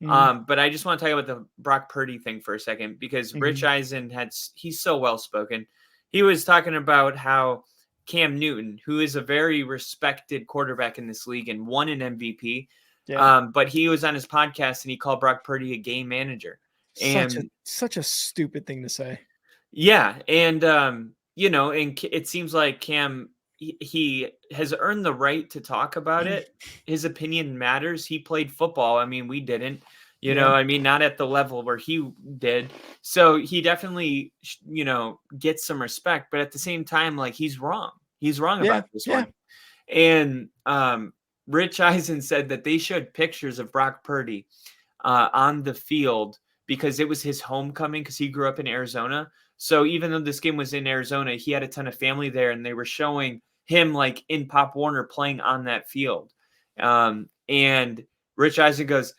But I just want to talk about the Brock Purdy thing for a second, because Rich Eisen he's so well spoken. He was talking about how Cam Newton, who is a very respected quarterback in this league and won an MVP, but he was on his podcast and he called Brock Purdy a game manager. Such a stupid thing to say. Yeah, and and it seems like Cam, he has earned the right to talk about it. His opinion matters. He played football. I mean, we didn't. Not at the level where he did. So he definitely, gets some respect. But at the same time, like, he's wrong. He's wrong about this one. And Rich Eisen said that they showed pictures of Brock Purdy on the field because it was his homecoming, because he grew up in Arizona. So even though this game was in Arizona, he had a ton of family there, and they were showing him like in Pop Warner playing on that field. And Rich Eisen goes,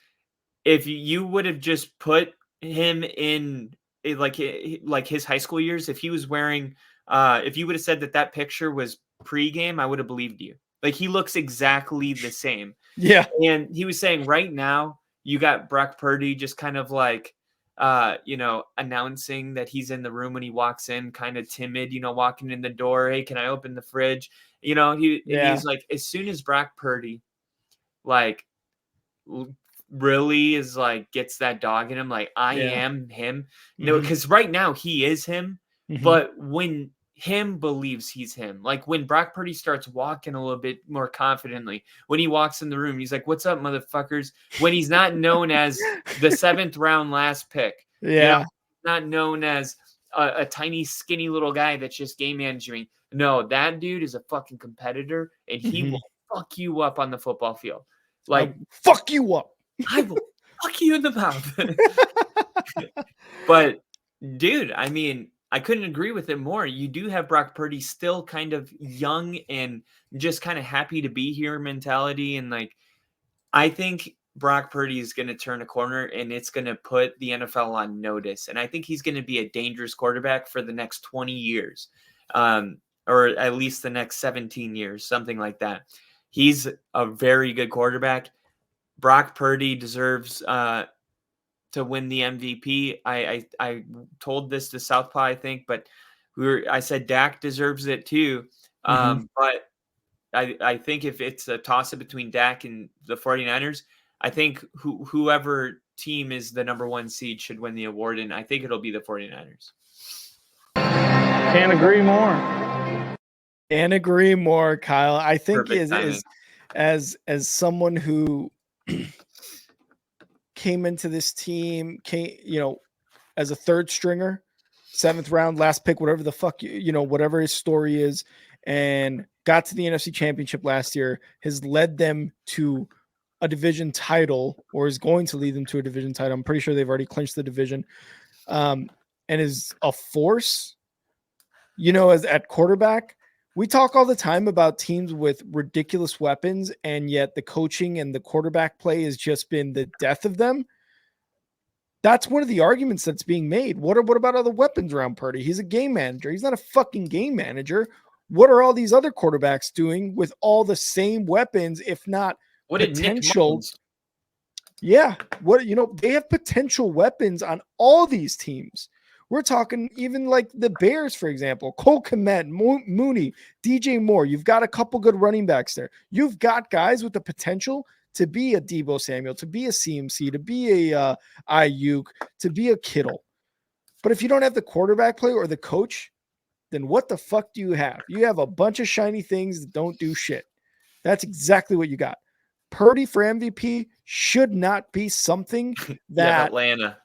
if you would have just put him in like his high school years, if he was wearing, if you would have said that picture was pregame, I would have believed you. Like, he looks exactly the same. Yeah. And he was saying right now you got Brock Purdy just kind of like, announcing that he's in the room when he walks in, kind of timid, walking in the door. Hey, can I open the fridge? He's like, as soon as Brock Purdy, like, really is like, gets that dog in him, like, I am him. Because right now he is him. But when him believes he's him, like when Brock Purdy starts walking a little bit more confidently, when he walks in the room, he's like, what's up, motherfuckers? When he's not known as the 7th round last pick, not known as a tiny skinny little guy that's just game managing. No, that dude is a fucking competitor, and he will fuck you up on the football field. Like, fuck you up. I will fuck you in the mouth. But dude, I mean, I couldn't agree with it more. You do have Brock Purdy still kind of young and just kind of happy to be here mentality. And like, I think Brock Purdy is going to turn a corner, and it's going to put the NFL on notice. And I think he's going to be a dangerous quarterback for the next 20 years, or at least the next 17 years, something like that. He's a very good quarterback. Brock Purdy deserves to win the MVP. I told this to Southpaw, I think, but I said Dak deserves it too. But I think if it's a toss-up between Dak and the 49ers, I think whoever team is the number 1 seed should win the award, and I think it'll be the 49ers. Can't agree more. Can't agree more, Kyle. I think as someone who came into this team, as a 3rd stringer, 7th round, last pick, whatever the fuck, whatever his story is, and got to the NFC Championship last year, has led them to a division title, or is going to lead them to a division title. I'm pretty sure they've already clinched the division, and is a force, as at quarterback. We talk all the time about teams with ridiculous weapons, and yet the coaching and the quarterback play has just been the death of them. That's one of the arguments that's being made. What about all the weapons around Purdy? He's a game manager. He's not a fucking game manager. What are all these other quarterbacks doing with all the same weapons, if not potential? Yeah. They have potential weapons on all these teams. We're talking even like the Bears, for example, Cole Kmet, Mooney, DJ Moore. You've got a couple good running backs there. You've got guys with the potential to be a Deebo Samuel, to be a CMC, to be a Ayuk, to be a Kittle. But if you don't have the quarterback play or the coach, then what the fuck do you have? You have a bunch of shiny things that don't do shit. That's exactly what you got. Purdy for MVP should not be something that Atlanta.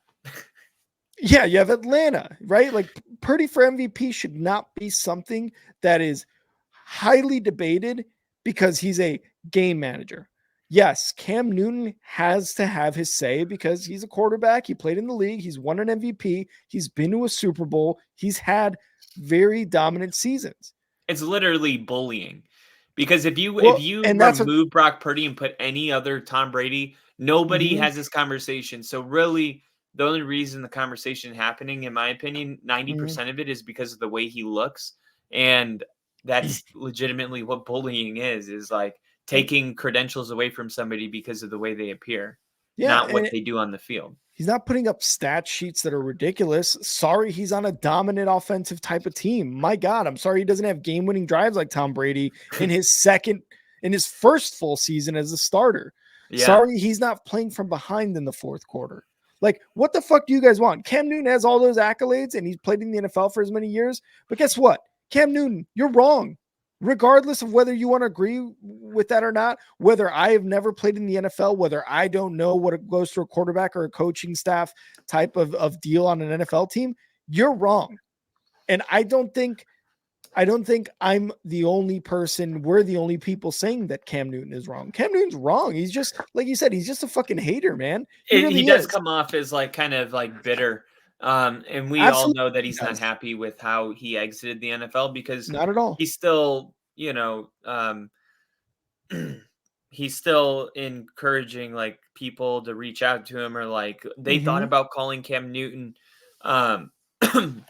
Yeah, you have Atlanta, right? Like, Purdy for MVP should not be something that is highly debated because he's a game manager. Yes, Cam Newton has to have his say because he's a quarterback. He played in the league. He's won an MVP. He's been to a Super Bowl. He's had very dominant seasons. It's literally bullying, because if you remove Brock Purdy and put any other Tom Brady, nobody has this conversation. So really, the only reason the conversation happening, in my opinion, 90% of it is because of the way he looks. And that's legitimately what bullying is like taking credentials away from somebody because of the way they appear. not what they do on the field. He's not putting up stat sheets that are ridiculous. Sorry, he's on a dominant offensive type of team. My God, I'm sorry he doesn't have game-winning drives like Tom Brady in his first full season as a starter. Yeah. Sorry, he's not playing from behind in the fourth quarter. Like, what the fuck do you guys want? Cam Newton has all those accolades and he's played in the NFL for as many years. But guess what? Cam Newton, you're wrong. Regardless of whether you want to agree with that or not, whether I have never played in the NFL, whether I don't know what it goes through a quarterback or a coaching staff type of deal on an NFL team, you're wrong. And I don't think I'm the only person, we're the only people saying that Cam Newton is wrong. Cam Newton's wrong. He's just, like you said, he's just a fucking hater, man. He does come off as like kind of like bitter. And we all know that he's not happy with how he exited the NFL because not at all. He's still, he's still encouraging like people to reach out to him or like they thought about calling Cam Newton.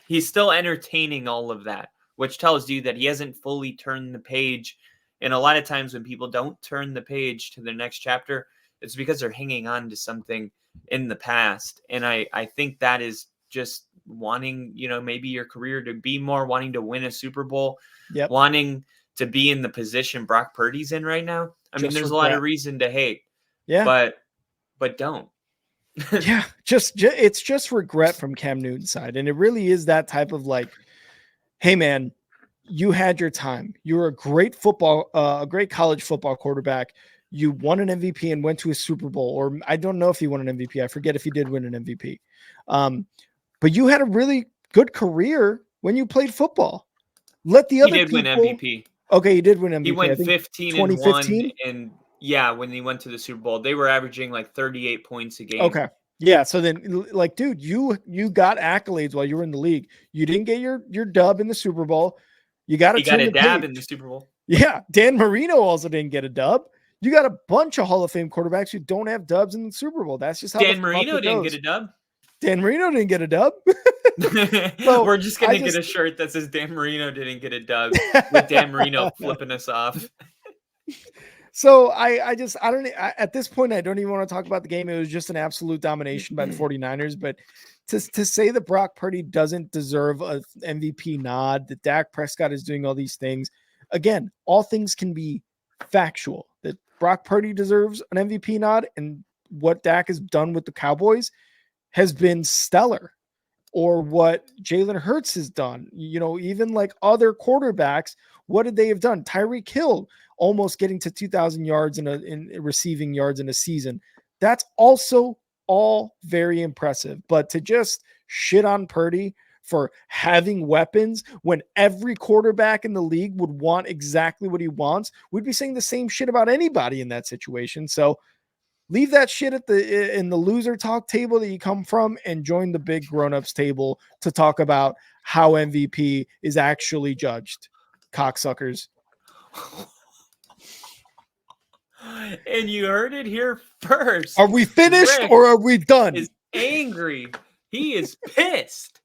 He's still entertaining all of that, which tells you that he hasn't fully turned the page. And a lot of times when people don't turn the page to their next chapter, it's because they're hanging on to something in the past. And I think that is just wanting, maybe your career to be more, wanting to win a Super Bowl, wanting to be in the position Brock Purdy's in right now. I mean, there's a lot of reason to hate, but don't. It's just regret from Cam Newton's side. And it really is that type of like, hey man, you had your time. You were a great college football quarterback. You won an MVP and went to a Super Bowl, or I don't know if he won an MVP. I forget if he did win an MVP. But you had a really good career when you played football. Let the other people. He did win MVP. Okay, he did win MVP. He went 15-1, and when he went to the Super Bowl, they were averaging like 38 points a game. Okay. Yeah, so then, like, dude, you got accolades while you were in the league. You didn't get your dub in the Super Bowl. You got a dab in the Super Bowl. Yeah, Dan Marino also didn't get a dub. You got a bunch of Hall of Fame quarterbacks who don't have dubs in the Super Bowl. That's just how Dan Marino didn't get a dub. Dan Marino didn't get a dub. So we're just gonna get a shirt that says Dan Marino didn't get a dub with Dan Marino flipping us off. So I don't at this point, I don't even want to talk about the game. It was just an absolute domination by the 49ers. But to say that Brock Purdy doesn't deserve an MVP nod, that Dak Prescott is doing all these things, again, all things can be factual. That Brock Purdy deserves an MVP nod, and what Dak has done with the Cowboys has been stellar. Or what Jalen Hurts has done, even like other quarterbacks, what did they have done? Tyreek Hill almost getting to 2,000 yards in receiving yards in a season. That's also all very impressive. But to just shit on Purdy for having weapons when every quarterback in the league would want exactly what he wants, we'd be saying the same shit about anybody in that situation. So leave that shit in the loser talk table that you come from and join the big grown-ups table to talk about how MVP is actually judged. Cocksuckers. And you heard it here first. Are we finished or are we done? Is angry. He is pissed.